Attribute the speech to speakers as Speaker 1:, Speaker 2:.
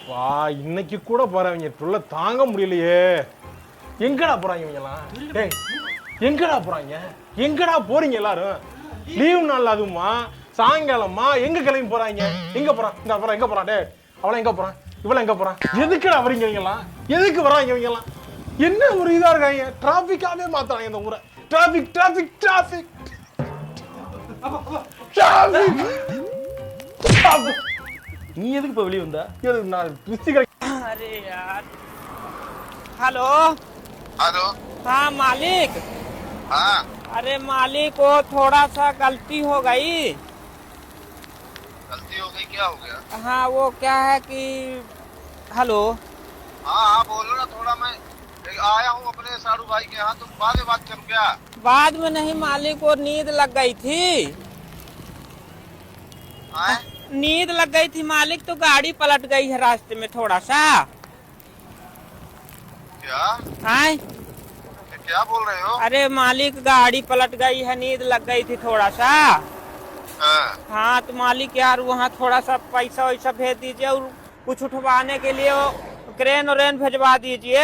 Speaker 1: வா இன்னைக்கு கூட போறவங்க தொல்லை தாங்க முடியலையே. எங்கடா போறாங்க இவங்கலாம்? டேய் எங்கடா போறாங்க? எங்கடா போறீங்க எல்லாரும்? லீவ் நாள் அதுவுமா சாயங்காலமா எங்க கிளம்பி போறாங்க? எங்க போறான்? இந்த அப்புறம் எங்க போறான்? டேய் அவளை எங்க போறான்? இவளை எங்க போறான்? எதுக்குடா வரீங்க இவங்கலாம்? எதுக்கு வராங்க இவங்கலாம்? என்ன ஒரு இதா இருக்காங்க? டிராபிக்காவே மாத்தாங்க இந்த ஊரை. டிராபிக் டிராபிக் டிராபிக் நீ எதுக்கு இப்ப வெளியே வந்தா? நான் திருச்சி
Speaker 2: अरे यार हेलो
Speaker 3: हेलो।
Speaker 2: हाँ मालिक।
Speaker 3: हाँ
Speaker 2: अरे मालिक वो थोड़ा सा गलती हो गई।
Speaker 3: गलती हो गई, क्या हो गया?
Speaker 2: हाँ वो क्या है कि हेलो
Speaker 3: हाँ हाँ बोलो ना, थोड़ा मैं आया हूँ अपने साड़ू भाई के यहाँ, तुम बाद में बात करो क्या?
Speaker 2: बाद में नहीं मालिक, वो नींद लग गई थी।
Speaker 3: हाँ
Speaker 2: नींद लग गई थी मालिक, तो गाड़ी पलट गई है रास्ते में थोड़ा सा।
Speaker 3: क्या
Speaker 2: हाँ
Speaker 3: क्या बोल रहे हो?
Speaker 2: अरे मालिक गाड़ी पलट गई है, नींद लग गई थी थोड़ा सा।
Speaker 3: हाँ
Speaker 2: हाँ तो मालिक यार वहाँ थोड़ा सा पैसा वैसा भेज दीजिए और कुछ उठवाने के लिए वो क्रेन व्रेन भेजवा दीजिए।